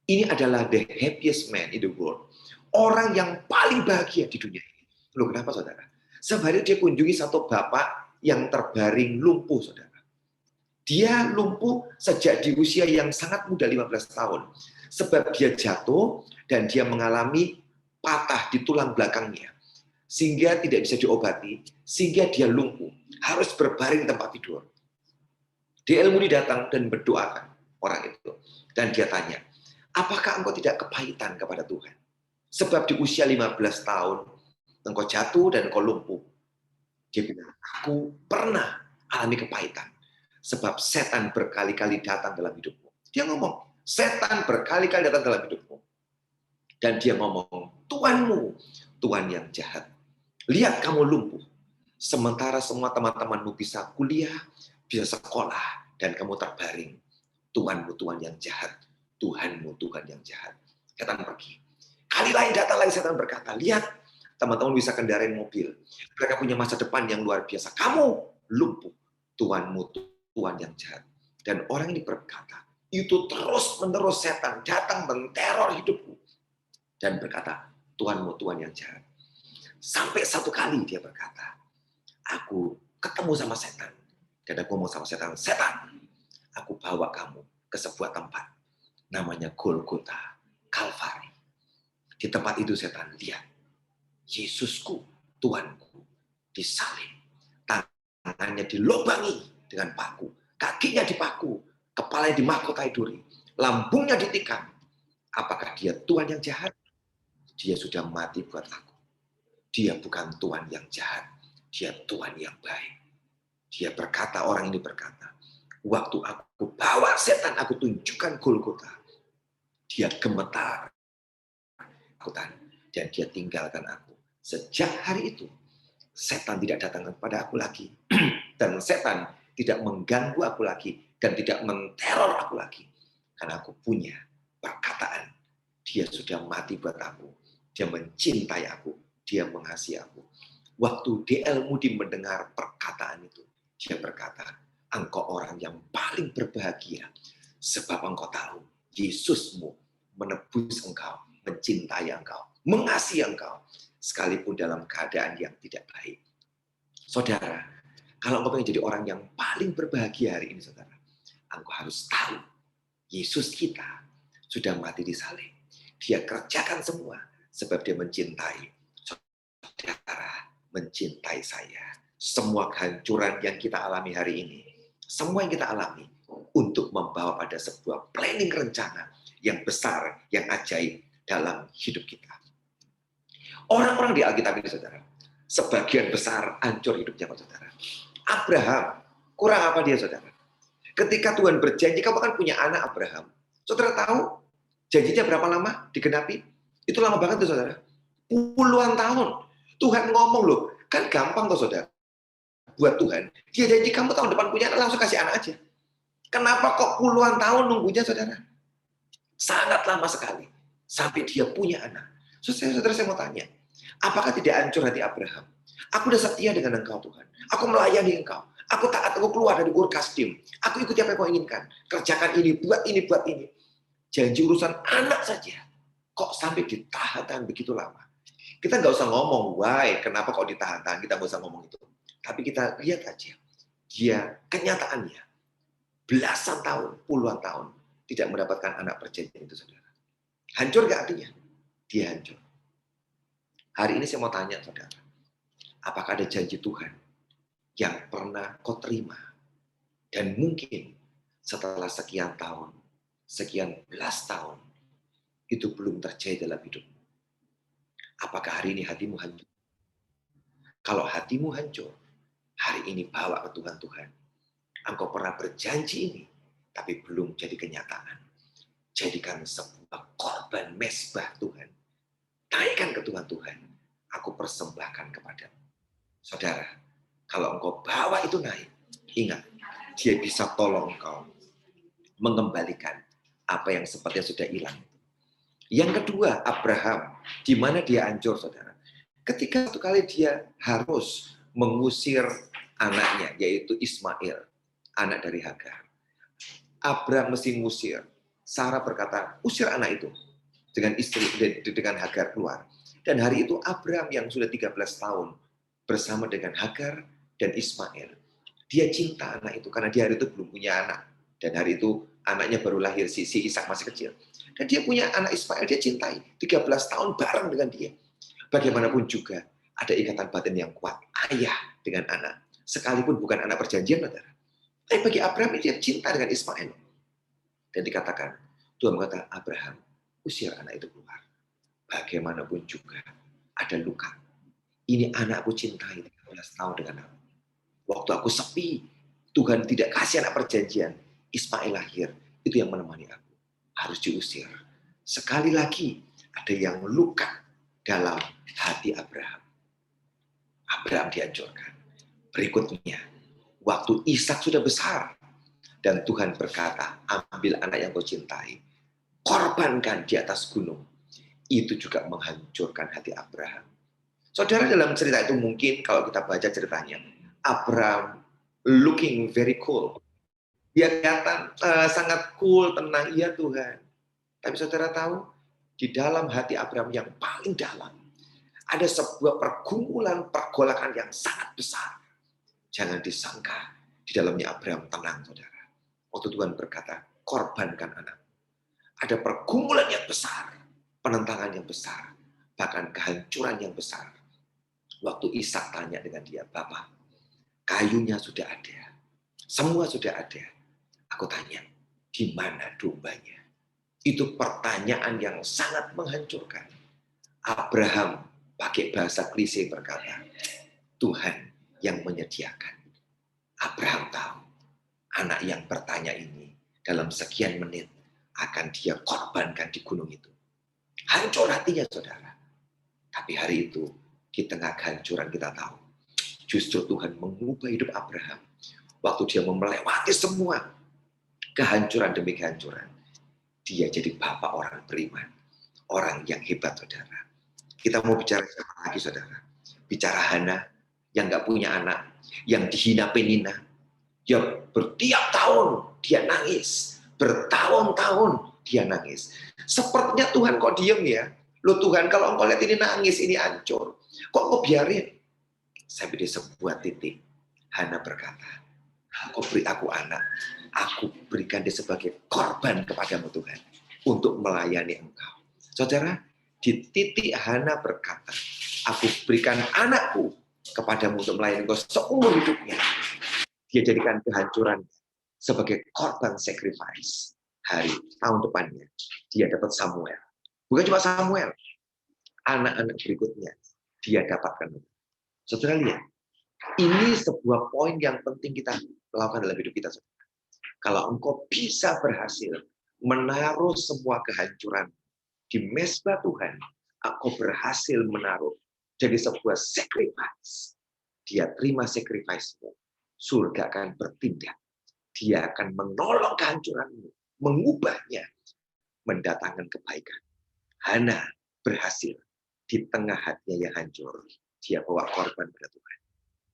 Speaker 1: ini adalah the happiest man in the world. Orang yang paling bahagia di dunia ini. Loh, kenapa, saudara? Sehari dia kunjungi satu bapak yang terbaring lumpuh, saudara. Dia lumpuh sejak di usia yang sangat muda, 15 tahun. Sebab dia jatuh dan dia mengalami patah di tulang belakangnya. Sehingga tidak bisa diobati, sehingga dia lumpuh. Harus berbaring di tempat tidur. D.L. Moody datang dan berdoakan orang itu. Dan dia tanya, apakah engkau tidak kepahitan kepada Tuhan? Sebab di usia 15 tahun, engkau jatuh dan engkau lumpuh. Dia bilang, aku pernah alami kepahitan. Sebab setan berkali-kali datang dalam hidupmu. Dia ngomong, setan berkali-kali datang dalam hidupmu. Dan dia ngomong, Tuhanmu, Tuhan yang jahat. Lihat kamu lumpuh. Sementara semua teman-temanmu bisa kuliah, bisa sekolah, dan kamu terbaring. Tuhanmu, Tuhan yang jahat. Tuhanmu, Tuhan yang jahat. Setan pergi. Kali lain datang lagi setan berkata, lihat, teman-teman bisa kendarain mobil. Mereka punya masa depan yang luar biasa. Kamu lumpuh. Tuhanmu, Tuhan yang jahat. Dan orang ini berkata, itu terus-menerus setan datang menteror hidupku. Dan berkata, Tuhanmu, Tuhan yang jahat. Sampai satu kali dia berkata, aku ketemu sama setan. Dan aku ngomong sama setan, setan, aku bawa kamu ke sebuah tempat. Namanya Golgota, Kalvari. Di tempat itu setan lihat, Yesusku, Tuhanku, disalib. Tangannya dilobangi dengan paku. Kakinya dipaku, kepalanya dimahkotai duri, lambungnya ditikam. Apakah dia Tuhan yang jahat? Dia sudah mati buat aku. Dia bukan Tuhan yang jahat, dia Tuhan yang baik. Dia berkata, orang ini berkata, waktu aku bawa setan, aku tunjukkan Golgota. Dia gemetar, dan dia tinggalkan aku. Sejak hari itu, setan tidak datang kepada aku lagi. Dan setan tidak mengganggu aku lagi dan tidak menteror aku lagi. Karena aku punya perkataan. Dia sudah mati buat aku. Dia mencintai aku. Dia mengasihi aku. Waktu D.L. Moody mendengar perkataan itu, dia berkata, engkau orang yang paling berbahagia. Sebab engkau tahu, Yesusmu menebus engkau, mencintai engkau, mengasihi engkau. Sekalipun dalam keadaan yang tidak baik. Saudara, kalau engkau ingin jadi orang yang paling berbahagia hari ini, saudara, engkau harus tahu, Yesus kita sudah mati di salib. Dia kerjakan semua, sebab dia mencintai. Saudara, mencintai saya. Semua kehancuran yang kita alami hari ini, semua yang kita alami, untuk membawa pada sebuah planning rencana yang besar, yang ajaib dalam hidup kita. Orang-orang di Alkitab ini, saudara, sebagian besar hancur hidupnya, saudara. Abraham, kurang apa dia, saudara? Ketika Tuhan berjanji, kamu kan punya anak Abraham. Saudara tahu janjinya berapa lama digenapi? Itu lama banget tuh, saudara. Puluhan tahun. Tuhan ngomong loh, kan gampang tuh, saudara. Buat Tuhan, dia janji kamu tahun depan punya anak, langsung kasih anak aja. Kenapa kok puluhan tahun nunggunya, saudara? Sangat lama sekali. Sampai dia punya anak. Saudara, saya mau tanya, apakah tidak hancur hati Abraham? Aku udah setia dengan engkau, Tuhan. Aku melayani engkau. Aku taat, aku keluar dari Ur Kasdim. Aku ikuti apa yang kau inginkan. Kerjakan ini, buat ini, buat ini. Janji urusan anak saja. Kok sampai ditahan begitu lama? Kita nggak usah ngomong, why, kenapa kok ditahan-tahan. Kita nggak usah ngomong itu. Tapi kita lihat aja. Dia kenyataannya. Belasan tahun, puluhan tahun. Tidak mendapatkan anak perjanjian itu, saudara. Hancur nggak artinya? Dia hancur. Hari ini saya mau tanya, saudara. Apakah ada janji Tuhan yang pernah kau terima dan mungkin setelah sekian tahun, sekian belas tahun, itu belum terjadi dalam hidupmu? Apakah hari ini hatimu hancur? Kalau hatimu hancur, Hari ini bawa ke Tuhan. Tuhan, Engkau pernah berjanji ini, tapi belum jadi kenyataan. Jadikan sebuah korban mezbah Tuhan. Naikkan ke Tuhan. Tuhan, aku persembahkan kepadamu. Saudara, kalau engkau bawa itu naik, ingat, dia bisa tolong engkau mengembalikan apa yang sepertinya sudah hilang. Yang kedua, Abraham, di mana dia hancur, saudara. Ketika satu kali dia harus mengusir anaknya, yaitu Ismail, anak dari Hagar. Abraham mesti ngusir. Sarah berkata, usir anak itu dengan istri, dengan Hagar keluar. Dan hari itu Abraham yang sudah 13 tahun bersama dengan Hagar dan Ismail. Dia cinta anak itu karena dia hari itu belum punya anak. Dan hari itu anaknya baru lahir, si Ishak masih kecil. Dan dia punya anak Ismail, dia cintai. 13 tahun bareng dengan dia. Bagaimanapun juga ada ikatan batin yang kuat. Ayah dengan anak. Sekalipun bukan anak perjanjian, saudara. Tapi bagi Abraham dia cinta dengan Ismail. Dan dikatakan, Tuhan berkata, Abraham, usir anak itu keluar. Bagaimanapun juga ada luka. Ini anakku cintai 13 tahun dengan aku. Waktu aku sepi, Tuhan tidak kasih anak perjanjian. Ismail lahir, itu yang menemani aku. Harus diusir. Sekali lagi, ada yang luka dalam hati Abraham. Abraham dihancurkan. Berikutnya, waktu Ishak sudah besar, dan Tuhan berkata, ambil anak yang kau cintai, korbankan di atas gunung. Itu juga menghancurkan hati Abraham. Saudara, dalam cerita itu mungkin kalau kita baca ceritanya, Abraham looking very cool. Dia kelihatan sangat cool, tenang, iya Tuhan. Tapi saudara tahu, di dalam hati Abraham yang paling dalam, ada sebuah pergumulan, pergolakan yang sangat besar. Jangan disangka di dalamnya Abraham tenang, saudara. Waktu Tuhan berkata, korbankan anak. Ada pergumulan yang besar, penentangan yang besar, bahkan kehancuran yang besar. Waktu Ishak tanya dengan dia, Bapak, kayunya sudah ada, semua sudah ada. Aku tanya, di mana dombanya? Itu pertanyaan yang sangat menghancurkan. Abraham pakai bahasa klise berkata, Tuhan yang menyediakan. Abraham tahu, anak yang bertanya ini dalam sekian menit akan dia korbankan di gunung itu. Hancur hatinya, saudara. Tapi hari itu, di tengah kehancuran kita tahu, justru Tuhan mengubah hidup Abraham. Waktu dia melewati semua kehancuran demi kehancuran, dia jadi bapak orang beriman. Orang yang hebat, saudara. Kita mau bicara siapa lagi, saudara? Bicara Hana, yang gak punya anak, yang dihina Penina. Ya bertiap tahun dia nangis. Bertahun-tahun dia nangis. Sepertinya Tuhan kok diem ya? Loh Tuhan, kalau engkau lihat ini nangis, ini hancur. Kok engkau biarin? Sampai di sebuah titik, Hana berkata, Engkau beri aku anak, aku berikan dia sebagai korban kepadamu Tuhan, untuk melayani engkau. Saudara, di titik Hana berkata, aku berikan anakku kepadamu untuk melayani engkau seumur hidupnya. Dia jadikan kehancuran sebagai korban sacrifice. Hari tahun depannya, dia dapat Samuel. Bukan cuma Samuel, anak-anak berikutnya dia dapatkan. Saudara lihat, ini sebuah poin yang penting kita lakukan dalam hidup kita. Kalau engkau bisa berhasil menaruh semua kehancuran di mezbah Tuhan, engkau berhasil menaruh jadi sebuah sacrifice. Dia terima sacrifice-mu. Surga akan bertindak. Dia akan menolong kehancuranmu, mengubahnya, mendatangkan kebaikan. Hana berhasil di tengah hatinya yang hancur. Dia bawa korban pada Tuhan.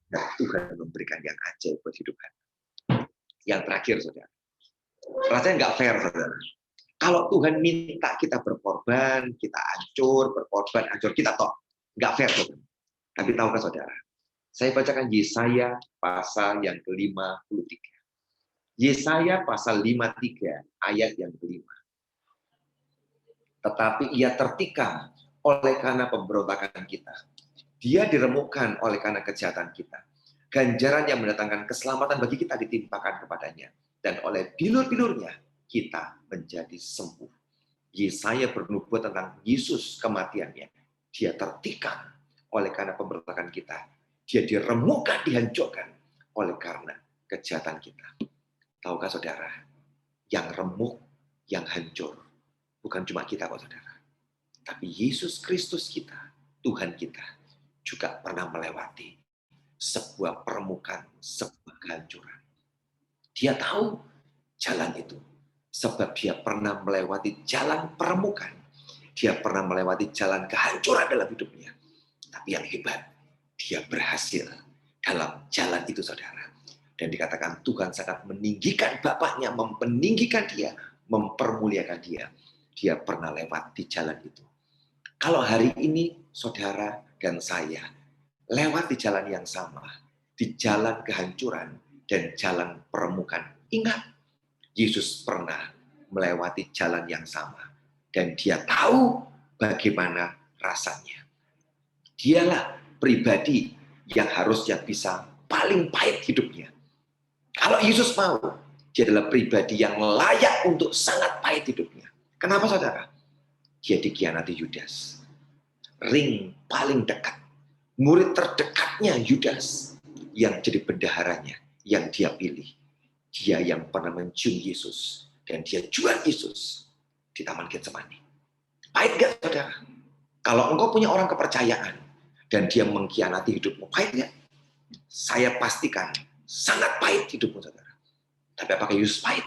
Speaker 1: Dan Tuhan memberikan yang ajaib buat hidup Hana. Yang terakhir, saudara. Rasanya nggak fair, saudara. Kalau Tuhan minta kita berkorban, kita hancur, berkorban, hancur, kita toh. Nggak fair, saudara. Tapi tahukah saudara? Saya bacakan Yesaya pasal yang ke-53. Yesaya pasal 53 ayat yang kelima. Tetapi ia tertikam oleh karena pemberontakan kita. Dia diremukkan oleh karena kejahatan kita. Ganjaran yang mendatangkan keselamatan bagi kita ditimpakan kepadanya. Dan oleh bilur-bilurnya kita menjadi sembuh. Yesaya bernubuat tentang Yesus kematiannya. Dia tertikam oleh karena pemberontakan kita. Dia diremukkan, dihancurkan oleh karena kejahatan kita. Tahukah saudara, yang remuk, yang hancur, bukan cuma kita kok saudara. Tapi Yesus Kristus kita, Tuhan kita, juga pernah melewati sebuah peremukan, sebuah kehancuran. Dia tahu jalan itu, sebab dia pernah melewati jalan peremukan. Dia pernah melewati jalan kehancuran dalam hidupnya. Tapi yang hebat, dia berhasil dalam jalan itu saudara. Dan dikatakan Tuhan sangat meninggikan Bapaknya, meninggikan dia, mempermuliakan dia. Dia pernah lewat di jalan itu. Kalau hari ini saudara dan saya lewat di jalan yang sama, di jalan kehancuran dan jalan peremukan. Ingat, Yesus pernah melewati jalan yang sama. Dan dia tahu bagaimana rasanya. Dialah pribadi yang harusnya bisa paling pahit hidupnya. Kalau Yesus mau, dia adalah pribadi yang layak untuk sangat pahit hidupnya. Kenapa saudara? Dia dikhianati Yudas. Ring paling dekat, murid terdekatnya Yudas yang jadi bendaharanya, yang dia pilih. Dia yang pernah mencium Yesus dan dia jual Yesus di Taman Getsemani. Pahit gak saudara? Kalau engkau punya orang kepercayaan dan dia mengkhianati hidupmu, pahit gak? Saya pastikan sangat pahit hidupmu saudara. Tapi apakah Yesus pahit?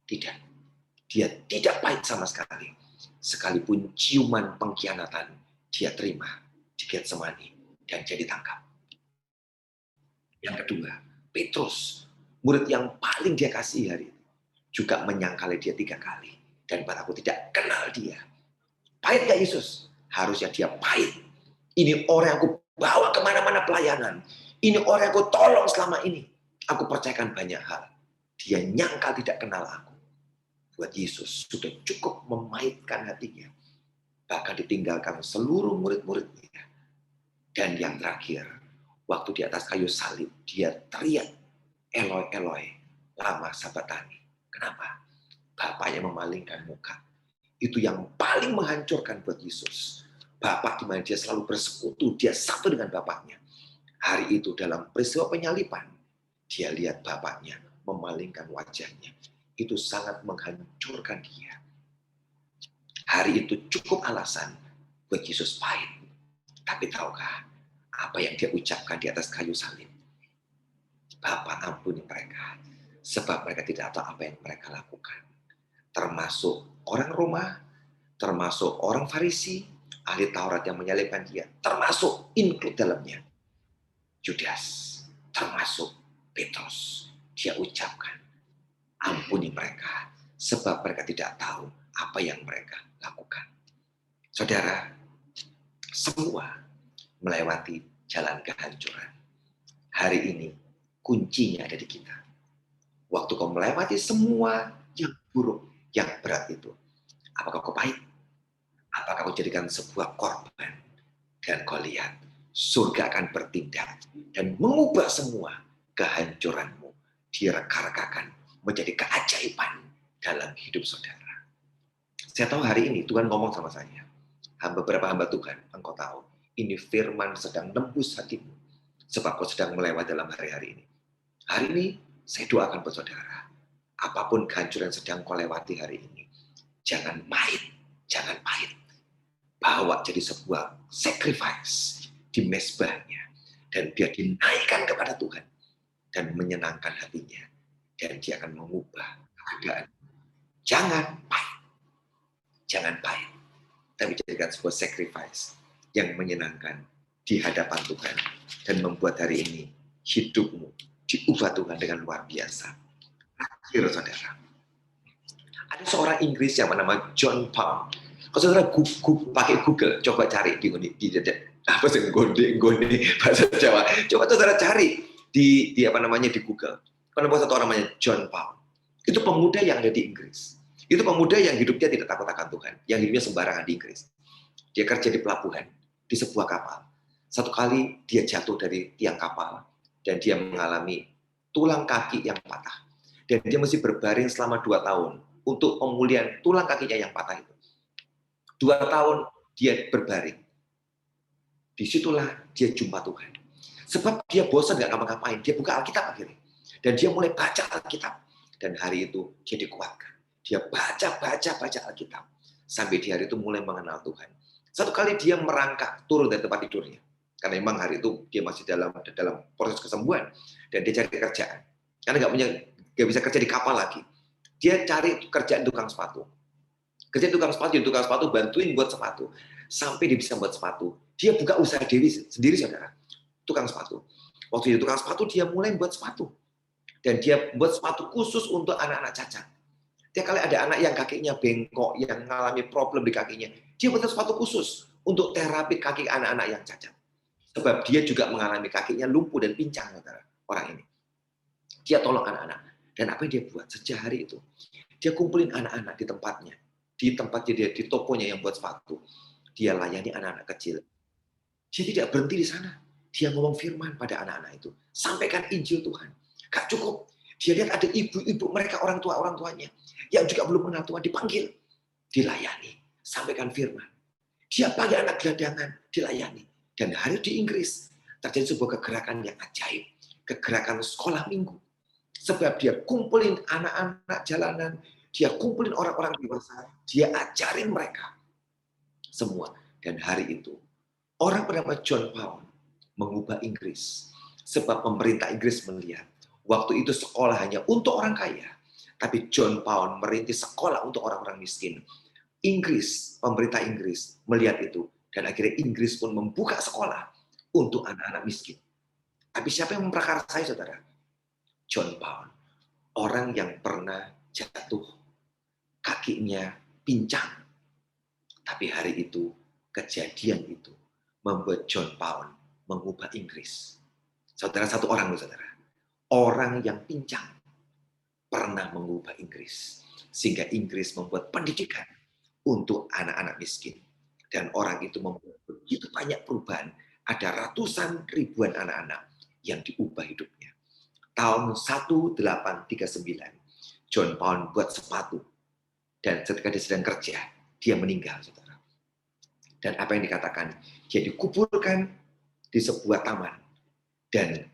Speaker 1: Tidak. Dia tidak pahit sama sekali. Sekalipun ciuman pengkhianatan dia terima di Getsemani dan jadi ditangkap. Yang kedua, Petrus, murid yang paling dia kasih hari itu, juga menyangkali dia 3 kali. Dan aku tidak kenal dia. Pahit gak Yesus? Harusnya dia pahit. Ini orang yang aku bawa kemana-mana pelayanan. Ini orang yang aku tolong selama ini. Aku percayakan banyak hal. Dia nyangkal tidak kenal aku. Buat Yesus sudah cukup memahitkan hatinya. Bahkan ditinggalkan seluruh murid-muridnya. Dan yang terakhir, waktu di atas kayu salib, dia teriak, Eloi, Eloi, lama sabatani. Kenapa? Bapaknya memalingkan muka. Itu yang paling menghancurkan buat Yesus. Bapak di mana dia selalu bersekutu, dia satu dengan Bapaknya. Hari itu dalam peristiwa penyalipan, dia lihat Bapaknya memalingkan wajahnya. Itu sangat menghancurkan dia. Hari itu cukup alasan buat Yesus pahit. Tapi tahukah apa yang dia ucapkan di atas kayu salib? Bapa, ampuni mereka, sebab mereka tidak tahu apa yang mereka lakukan. Termasuk orang Roma, termasuk orang Farisi, ahli Taurat yang menyalibkan dia, termasuk include dalamnya Yudas, termasuk Petrus. Dia ucapkan, ampuni mereka, sebab mereka tidak tahu apa yang mereka lakukan. Saudara, semua melewati jalan kehancuran. Hari ini kuncinya ada di kita. Waktu kau melewati semua yang buruk, yang berat itu, apakah kau pahit? Apakah kau jadikan sebuah korban? Dan kau lihat, surga akan bertindak dan mengubah semua kehancuranmu. Direka-rekakan menjadi keajaiban dalam hidup saudara. Saya tahu hari ini Tuhan ngomong sama saya. Beberapa hamba Tuhan, engkau tahu, ini firman sedang nembus hatimu. Sebab kau sedang melewati dalam hari-hari ini. Hari ini, saya doakan buat saudara. Apapun kehancuran sedang kau lewati hari ini, jangan pahit, jangan pahit. Bawa jadi sebuah sacrifice di mezbahnya. Dan biar dinaikkan kepada Tuhan. Dan menyenangkan hatinya. Dan dia akan mengubah keadaan. Jangan pahit. Jangan pahit. Tapi jadikan sebuah sacrifice yang menyenangkan di hadapan Tuhan. Dan membuat hari ini hidupmu diubah Tuhan dengan luar biasa. Akhir saudara. Ada seorang Inggris yang bernama John Paul. Kalau saudara pakai Google, coba cari di apa sih gonde bahasa Jawa. Coba saudara cari di apa namanya di Google. Penemuan satu orang namanya John Paul. Itu pemuda yang ada di Inggris. Itu pemuda yang hidupnya tidak takut akan Tuhan, yang hidupnya sembarangan di Inggris. Dia kerja di pelabuhan, di sebuah kapal. Satu kali dia jatuh dari tiang kapal dan dia mengalami tulang kaki yang patah. Dan dia mesti berbaring selama 2 tahun untuk pemulihan tulang kakinya yang patah itu. 2 tahun dia berbaring. Disitulah dia jumpa Tuhan. Sebab dia bosan nggak ngapa-ngapain, dia buka Alkitab akhirnya. Dan dia mulai baca Alkitab. Dan hari itu dia dikuatkan. Dia baca Alkitab. Sampai di hari itu mulai mengenal Tuhan. Satu kali dia merangkak turun dari tempat tidurnya. Karena memang hari itu dia masih dalam proses kesembuhan. Dan dia cari kerjaan. Karena nggak bisa kerja di kapal lagi. Dia cari kerjaan tukang sepatu. Kerja tukang sepatu bantuin buat sepatu. Sampai dia bisa buat sepatu. Dia buka usaha sendiri, saudara. Tukang sepatu. Waktu dia tukang sepatu, dia mulai buat sepatu. Dan dia buat sepatu khusus untuk anak-anak cacat. Dia kali ada anak yang kakinya bengkok, yang mengalami problem di kakinya, dia buat sepatu khusus untuk terapi kaki anak-anak yang cacat. Sebab dia juga mengalami kakinya lumpuh dan pincang, saudara, orang ini. Dia tolong anak-anak. Dan apa yang dia buat sejak hari itu? Dia kumpulin anak-anak di tempatnya. Di tempatnya dia, di tokonya yang buat sepatu. Dia layani anak-anak kecil. Dia tidak berhenti di sana. Dia ngomong firman pada anak-anak itu. Sampaikan Injil Tuhan. Gak cukup. Dia lihat ada ibu-ibu mereka, orang tuanya. Yang juga belum kenal Tuhan, dipanggil. Dilayani. Sampaikan firman. Dia panggil anak gelandangan. Dilayani. Dan hari di Inggris, terjadi sebuah kegerakan yang ajaib. Kegerakan sekolah minggu. Sebab dia kumpulin anak-anak jalanan. Dia kumpulin orang-orang dewasa. Dia ajarin mereka. Semua. Dan hari itu, orang bernama John Paul mengubah Inggris. Sebab pemerintah Inggris melihat, waktu itu sekolah hanya untuk orang kaya. Tapi John Paul merintis sekolah untuk orang-orang miskin. Inggris, pemerintah Inggris melihat itu. Dan akhirnya Inggris pun membuka sekolah untuk anak-anak miskin. Tapi siapa yang memprakarsai, saudara? John Paul. Orang yang pernah jatuh, kakinya pincang. Tapi hari itu, kejadian itu membuat John Paul mengubah Inggris. Saudara, satu orang, saudara. Orang yang pincang pernah mengubah Inggris. Sehingga Inggris membuat pendidikan untuk anak-anak miskin. Dan orang itu membuat begitu banyak perubahan. Ada ratusan ribuan anak-anak yang diubah hidupnya. Tahun 1839, John Paul buat sepatu. Dan ketika dia sedang kerja, dia meninggal, saudara. Dan apa yang dikatakan? Dia dikuburkan di sebuah taman. Dan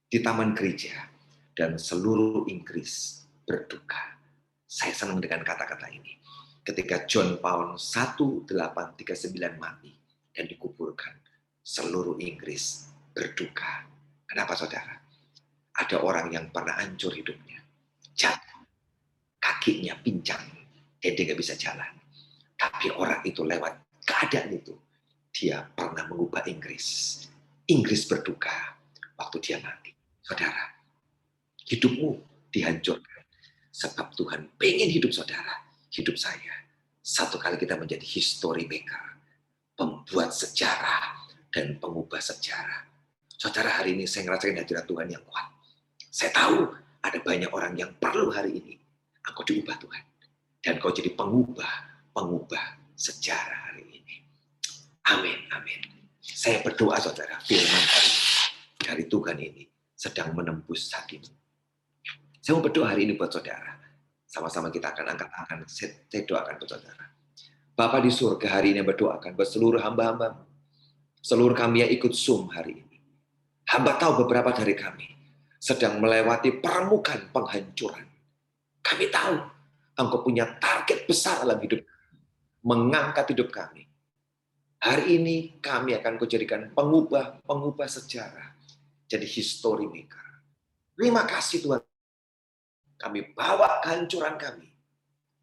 Speaker 1: di taman gereja. Dan seluruh Inggris berduka. Saya senang dengan kata-kata ini. Ketika John Paul 1839 mati dan dikuburkan, seluruh Inggris berduka. Kenapa, saudara? Ada orang yang pernah hancur hidupnya. Jatuh. Kakinya pincang. Dan dia nggak bisa jalan. Tapi orang itu lewat keadaan itu. Dia pernah mengubah Inggris. Inggris berduka waktu dia mati. Saudara, hidupmu dihancurkan. Sebab Tuhan pengen hidup saudara, hidup saya. Satu kali kita menjadi history maker. Pembuat sejarah dan pengubah sejarah. Saudara, hari ini saya ngerasain hadirat Tuhan yang kuat. Saya tahu ada banyak orang yang perlu hari ini. Engkau diubah Tuhan. Dan kau jadi pengubah sejarah hari ini. Amin, amin. Saya berdoa, saudara, firman dari Tuhan ini sedang menembus hatimu. Saya mau berdoa hari ini buat saudara. Sama-sama kita akan angkat tangan. Saya doakan buat saudara. Bapa di surga, hari ini berdoakan buat seluruh hamba-hambamu. Seluruh kami yang ikut Zoom hari ini. Hamba tahu beberapa dari kami sedang melewati permukaan penghancuran. Kami tahu Engkau punya target besar dalam hidup kami. Mengangkat hidup kami. Hari ini kami akan Kau jadikan pengubah sejarah. Jadi history maker. Terima kasih Tuhan. Kami bawa kehancuran kami.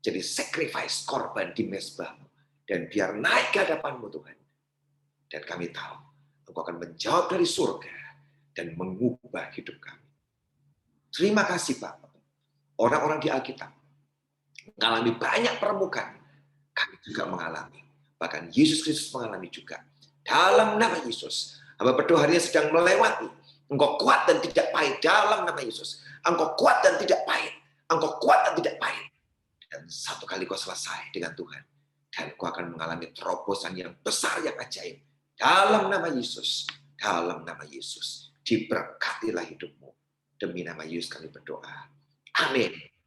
Speaker 1: Jadi sacrifice, korban di mezbahmu. Dan biar naik ke hadapan-Mu Tuhan. Dan kami tahu, Engkau akan menjawab dari surga dan mengubah hidup kami. Terima kasih Pak. Orang-orang di Alkitab mengalami banyak permukaan. Kami juga mengalami. Bahkan Yesus Kristus mengalami juga. Dalam nama Yesus. Hamba berdoa hari ini sedang melewati. Engkau kuat dan tidak pahit dalam nama Yesus. Engkau kuat dan tidak pahit. Engkau kuat dan tidak pahit. Dan satu kali kau selesai dengan Tuhan. Dan kau akan mengalami terobosan yang besar, yang ajaib. Dalam nama Yesus. Dalam nama Yesus. Diberkatilah hidupmu. Demi nama Yesus kami berdoa. Amin.